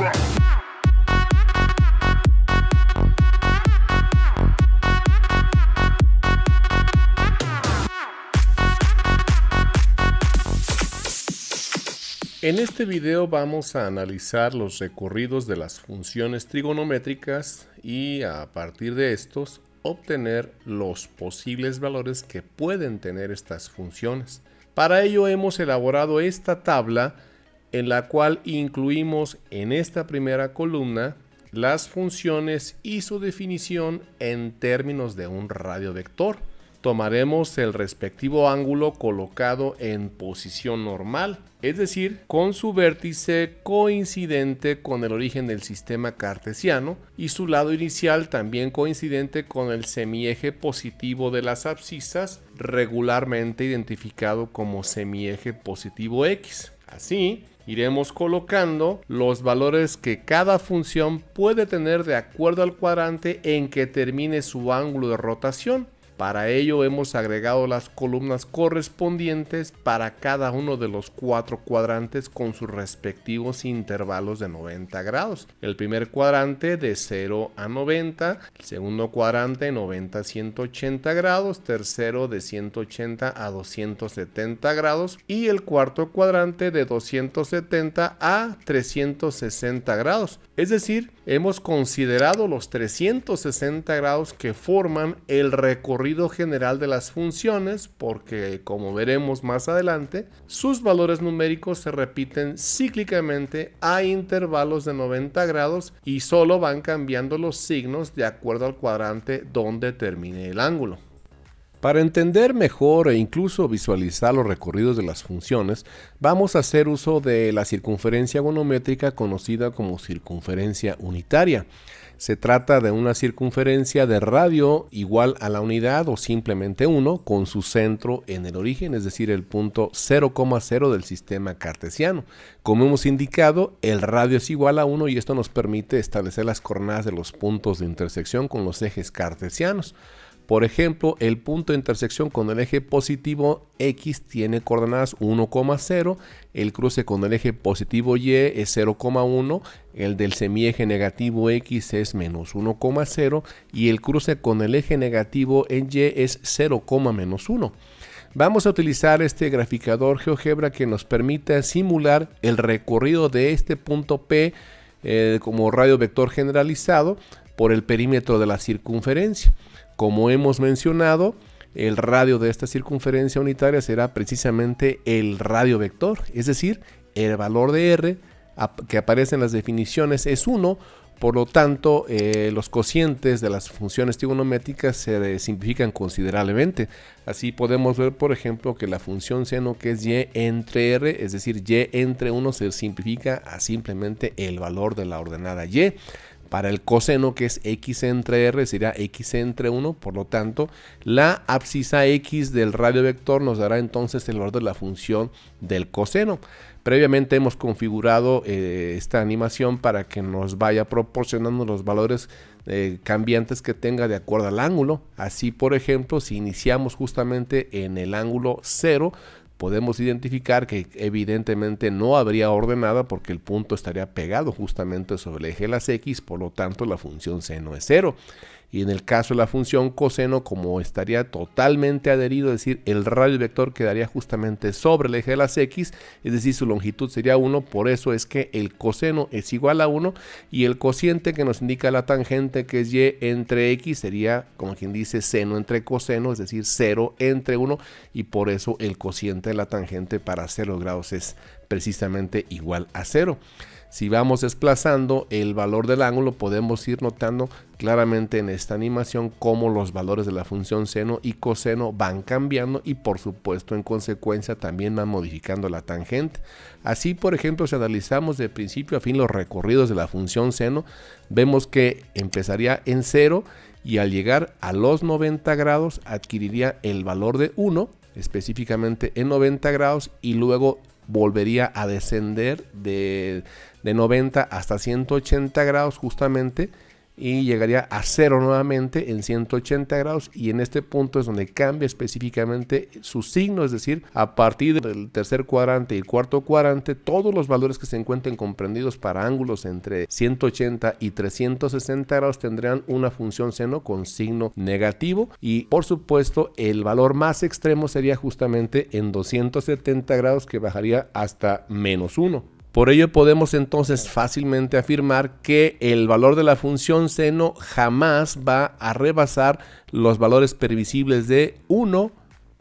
En este video vamos a analizar los recorridos de las funciones trigonométricas y a partir de estos obtener los posibles valores que pueden tener estas funciones. Para ello hemos elaborado esta tabla en la cual incluimos en esta primera columna las funciones y su definición en términos de un radiovector. Tomaremos el respectivo ángulo colocado en posición normal, es decir, con su vértice coincidente con el origen del sistema cartesiano y su lado inicial también coincidente con el semieje positivo de las abscisas, regularmente identificado como semieje positivo X. Así, iremos colocando los valores que cada función puede tener de acuerdo al cuadrante en que termine su ángulo de rotación. Para ello hemos agregado las columnas correspondientes para cada uno de los 4 cuadrantes con sus respectivos intervalos de 90 grados. El primer cuadrante de 0 a 90, el segundo cuadrante 90 a 180 grados, tercero de 180 a 270 grados y el cuarto cuadrante de 270 a 360 grados. Es decir, hemos considerado los 360 grados que forman el recorrido general de las funciones porque, como veremos más adelante, sus valores numéricos se repiten cíclicamente a intervalos de 90 grados y solo van cambiando los signos de acuerdo al cuadrante donde termine el ángulo. Para entender mejor e incluso visualizar los recorridos de las funciones, vamos a hacer uso de la circunferencia gonométrica conocida como circunferencia unitaria. Se trata de una circunferencia de radio igual a la unidad o simplemente 1 con su centro en el origen, es decir, el punto 0,0 del sistema cartesiano. Como hemos indicado, el radio es igual a 1 y esto nos permite establecer las coordenadas de los puntos de intersección con los ejes cartesianos. Por ejemplo, el punto de intersección con el eje positivo X tiene coordenadas 1,0, el cruce con el eje positivo Y es 0,1, el del semieje negativo X es menos 1,0 y el cruce con el eje negativo en Y es 0,-1. Vamos a utilizar este graficador GeoGebra que nos permite simular el recorrido de este punto P como radiovector generalizado por el perímetro de la circunferencia. Como hemos mencionado, el radio de esta circunferencia unitaria será precisamente el radiovector, es decir, el valor de R que aparece en las definiciones es 1, por lo tanto los cocientes de las funciones trigonométricas se simplifican considerablemente. Así podemos ver, por ejemplo, que la función seno que es Y entre R, es decir, Y entre 1 se simplifica a simplemente el valor de la ordenada Y. Para el coseno, que es X entre R, será X entre 1, por lo tanto, la abscisa X del radiovector nos dará entonces el valor de la función del coseno. Previamente hemos configurado esta animación para que nos vaya proporcionando los valores cambiantes que tenga de acuerdo al ángulo. Así, por ejemplo, si iniciamos justamente en el ángulo 0, podemos identificar que evidentemente no habría ordenada porque el punto estaría pegado justamente sobre el eje de las X, por lo tanto la función seno es 0. Y en el caso de la función coseno, como estaría totalmente adherido, es decir, el radiovector quedaría justamente sobre el eje de las X, es decir, su longitud sería 1, por eso es que el coseno es igual a 1 y el cociente que nos indica la tangente, que es Y entre X, sería, como quien dice, seno entre coseno, es decir, 0 entre 1, y por eso el cociente de la tangente para 0 grados es precisamente igual a 0. Si vamos desplazando el valor del ángulo, podemos ir notando claramente en esta animación cómo los valores de la función seno y coseno van cambiando y por supuesto en consecuencia también van modificando la tangente. Así, por ejemplo, si analizamos de principio a fin los recorridos de la función seno, vemos que empezaría en 0 y al llegar a los 90 grados adquiriría el valor de 1, específicamente en 90 grados, y luego volvería a descender de 90 hasta 180 grados justamente y llegaría a 0 nuevamente en 180 grados, y en este punto es donde cambia específicamente su signo, es decir, a partir del tercer cuadrante y el cuarto cuadrante, todos los valores que se encuentren comprendidos para ángulos entre 180 y 360 grados tendrán una función seno con signo negativo, y por supuesto el valor más extremo sería justamente en 270 grados, que bajaría hasta -1. Por ello podemos entonces fácilmente afirmar que el valor de la función seno jamás va a rebasar los valores previsibles de 1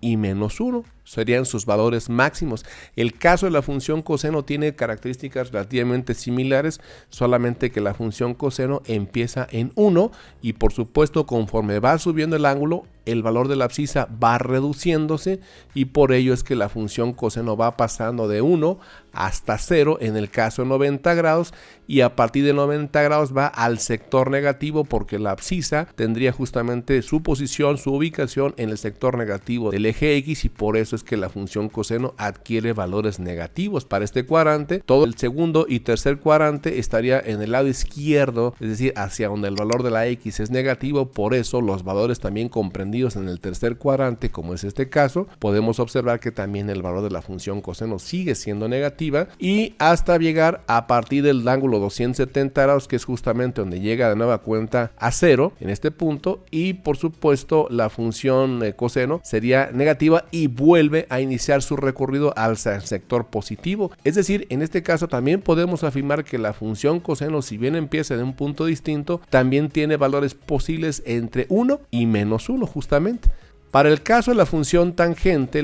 y -1. Serían sus valores máximos. El caso de la función coseno tiene características relativamente similares, solamente que la función coseno empieza en 1 y por supuesto conforme va subiendo el ángulo, el valor de la abscisa va reduciéndose, y por ello es que la función coseno va pasando de 1 hasta 0 en el caso de 90 grados, y a partir de 90 grados va al sector negativo, porque la abscisa tendría justamente su posición, su ubicación en el sector negativo del eje X, y por eso es que la función coseno adquiere valores negativos. Para este cuadrante, todo el segundo y tercer cuadrante estaría en el lado izquierdo, es decir, hacia donde el valor de la X es negativo. Por eso los valores también comprendidos en el tercer cuadrante, como es este caso, podemos observar que también el valor de la función coseno sigue siendo negativa, y hasta llegar a partir del ángulo 270 grados, que es justamente donde llega de nueva cuenta a 0 en este punto, y por supuesto la función coseno sería negativa y vuelve a iniciar su recorrido hacia el sector positivo. Es decir, en este caso también podemos afirmar que la función coseno, si bien empieza en un punto distinto, también tiene valores posibles entre 1 y -1 justamente. Para el caso de la función tangente,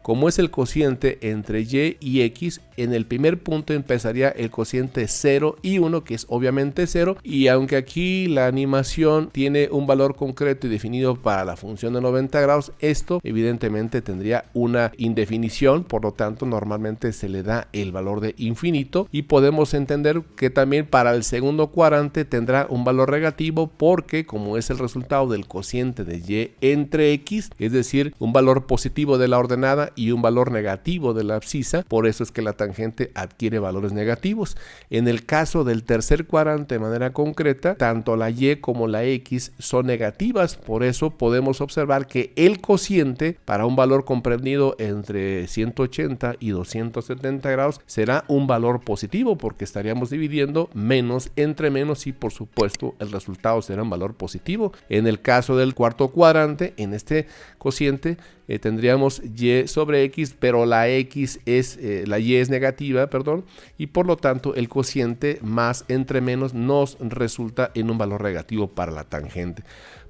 como es el cociente entre y y x, en el primer punto empezaría el cociente 0 y 1, que es obviamente 0, y aunque aquí la animación tiene un valor concreto y definido para la función de 90 grados, esto evidentemente tendría una indefinición, por lo tanto normalmente se le da el valor de infinito, y podemos entender que también para el segundo cuadrante tendrá un valor negativo, porque como es el resultado del cociente de y entre x, es decir, un valor positivo de la ordenada y un valor negativo de la abscisa, por eso es que la tangente adquiere valores negativos. En el caso del tercer cuadrante, de manera concreta, tanto la y como la x son negativas, por eso podemos observar que el cociente para un valor comprendido entre 180 y 270 grados será un valor positivo, porque estaríamos dividiendo menos entre menos, y por supuesto el resultado será un valor positivo. En el caso del cuarto cuadrante, en este cociente tendríamos y sobre x, pero la y es negativa, y por lo tanto el cociente más entre menos nos resulta en un valor negativo para la tangente.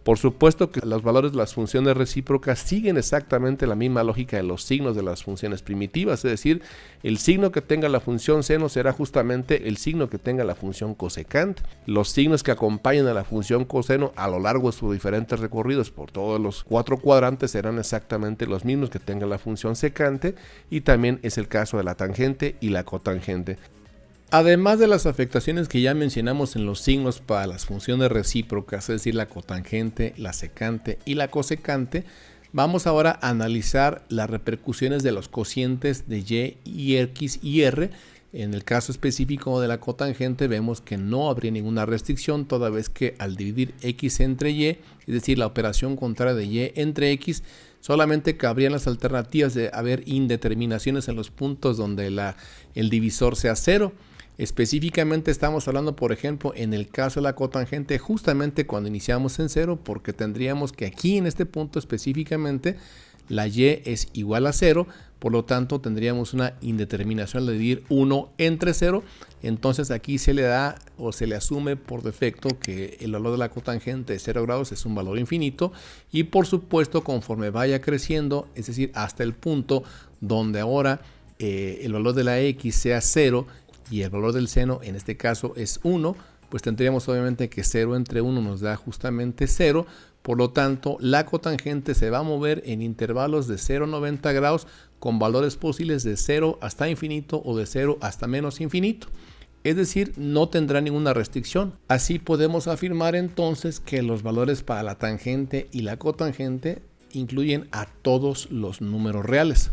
Por supuesto que los valores de las funciones recíprocas siguen exactamente la misma lógica de los signos de las funciones primitivas, es decir, el signo que tenga la función seno será justamente el signo que tenga la función cosecante. Los signos que acompañan a la función coseno a lo largo de sus diferentes recorridos por todos los 4 cuadrantes serán exactamente los mismos que tenga la función secante, y también es el caso de la tangente y la cotangente. Además de las afectaciones que ya mencionamos en los signos para las funciones recíprocas, es decir, la cotangente, la secante y la cosecante, vamos ahora a analizar las repercusiones de los cocientes de y, x y r. En el caso específico de la cotangente vemos que no habría ninguna restricción, toda vez que al dividir x entre y, es decir, la operación contraria de y entre x, solamente cabrían las alternativas de haber indeterminaciones en los puntos donde el divisor sea 0. Específicamente estamos hablando, por ejemplo, en el caso de la cotangente, justamente cuando iniciamos en 0, porque tendríamos que aquí en este punto específicamente la y es igual a 0, por lo tanto tendríamos una indeterminación de dividir 1 entre 0, entonces aquí se le da o se le asume por defecto que el valor de la cotangente de 0 grados es un valor infinito, y por supuesto conforme vaya creciendo, es decir, hasta el punto donde ahora el valor de la x sea 0 y el valor del seno en este caso es 1, pues tendríamos obviamente que 0 entre 1 nos da justamente 0, por lo tanto la cotangente se va a mover en intervalos de 0 a 90 grados con valores posibles de 0 hasta infinito o de 0 hasta menos infinito. Es decir, no tendrá ninguna restricción. Así podemos afirmar entonces que los valores para la tangente y la cotangente incluyen a todos los números reales.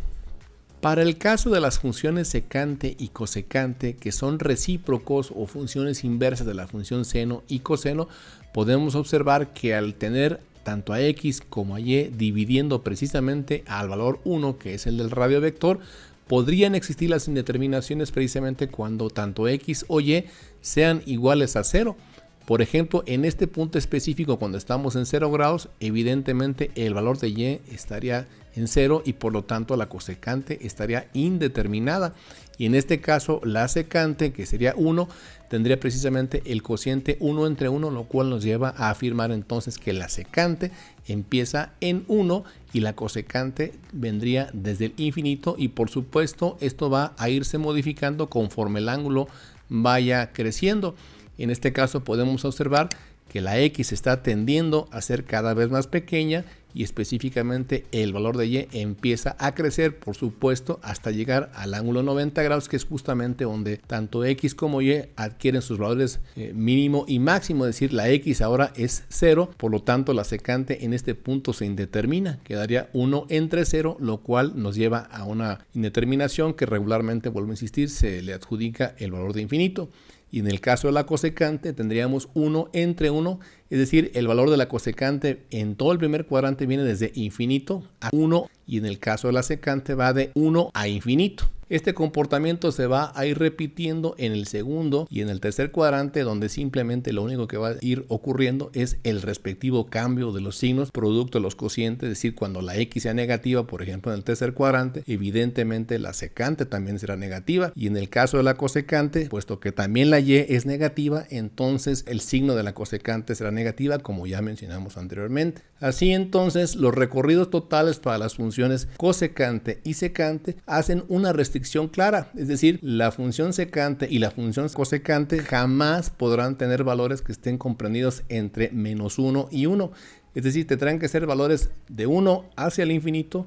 Para el caso de las funciones secante y cosecante, que son recíprocos o funciones inversas de la función seno y coseno, podemos observar que al tener tanto a x como a y dividiendo precisamente al valor 1, que es el del radio vector, podrían existir las indeterminaciones precisamente cuando tanto x o y sean iguales a 0. Por ejemplo, en este punto específico, cuando estamos en 0 grados, evidentemente el valor de y estaría en 0 y por lo tanto la cosecante estaría indeterminada. Y en este caso, la secante, que sería 1, tendría precisamente el cociente 1 entre 1, lo cual nos lleva a afirmar entonces que la secante empieza en 1 y la cosecante vendría desde el infinito, y por supuesto esto va a irse modificando conforme el ángulo vaya creciendo. En este caso podemos observar que la x está tendiendo a ser cada vez más pequeña y específicamente el valor de y empieza a crecer, por supuesto, hasta llegar al ángulo 90 grados, que es justamente donde tanto x como y adquieren sus valores mínimo y máximo, es decir, la x ahora es 0, por lo tanto la secante en este punto se indetermina, quedaría 1 entre 0, lo cual nos lleva a una indeterminación que regularmente, vuelvo a insistir, se le adjudica el valor de infinito. Y en el caso de la cosecante tendríamos 1 entre 1, es decir, el valor de la cosecante en todo el primer cuadrante viene desde infinito a 1 y en el caso de la secante va de 1 a infinito. Este comportamiento se va a ir repitiendo en el segundo y en el tercer cuadrante, donde simplemente lo único que va a ir ocurriendo es el respectivo cambio de los signos producto de los cocientes, es decir, cuando la x sea negativa, por ejemplo en el tercer cuadrante, evidentemente la secante también será negativa, y en el caso de la cosecante, puesto que también la y es negativa, entonces el signo de la cosecante será negativa, como ya mencionamos anteriormente. Así entonces, los recorridos totales para las funciones cosecante y secante hacen una restricción clara, es decir, la función secante y la función cosecante jamás podrán tener valores que estén comprendidos entre -1 y 1, es decir, tendrán que ser valores de 1 hacia el infinito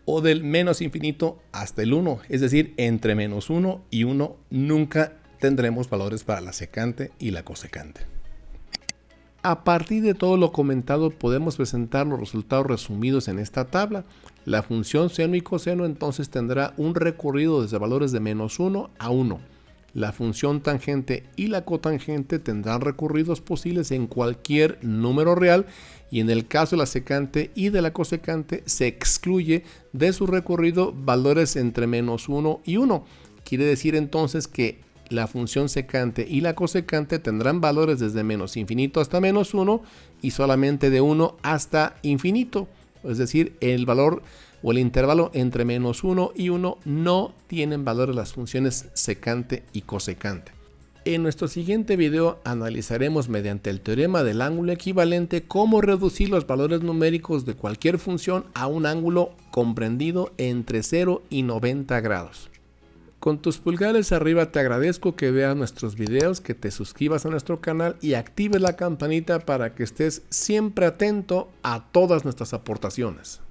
o del menos infinito hasta el 1, es decir, entre -1 y 1 nunca tendremos valores para la secante y la cosecante. A partir de todo lo comentado podemos presentar los resultados resumidos en esta tabla. La función seno y coseno entonces tendrá un recorrido desde valores de -1 a 1. La función tangente y la cotangente tendrán recorridos posibles en cualquier número real, y en el caso de la secante y de la cosecante se excluye de su recorrido valores entre -1 y 1. Quiere decir entonces que la función secante y la cosecante tendrán valores desde menos infinito hasta -1 y solamente de 1 hasta infinito. Es decir, el valor o el intervalo entre -1 y 1 no tienen valores las funciones secante y cosecante. En nuestro siguiente video analizaremos mediante el teorema del ángulo equivalente cómo reducir los valores numéricos de cualquier función a un ángulo comprendido entre 0 y 90 grados. Con tus pulgares arriba te agradezco que veas nuestros videos, que te suscribas a nuestro canal y actives la campanita para que estés siempre atento a todas nuestras aportaciones.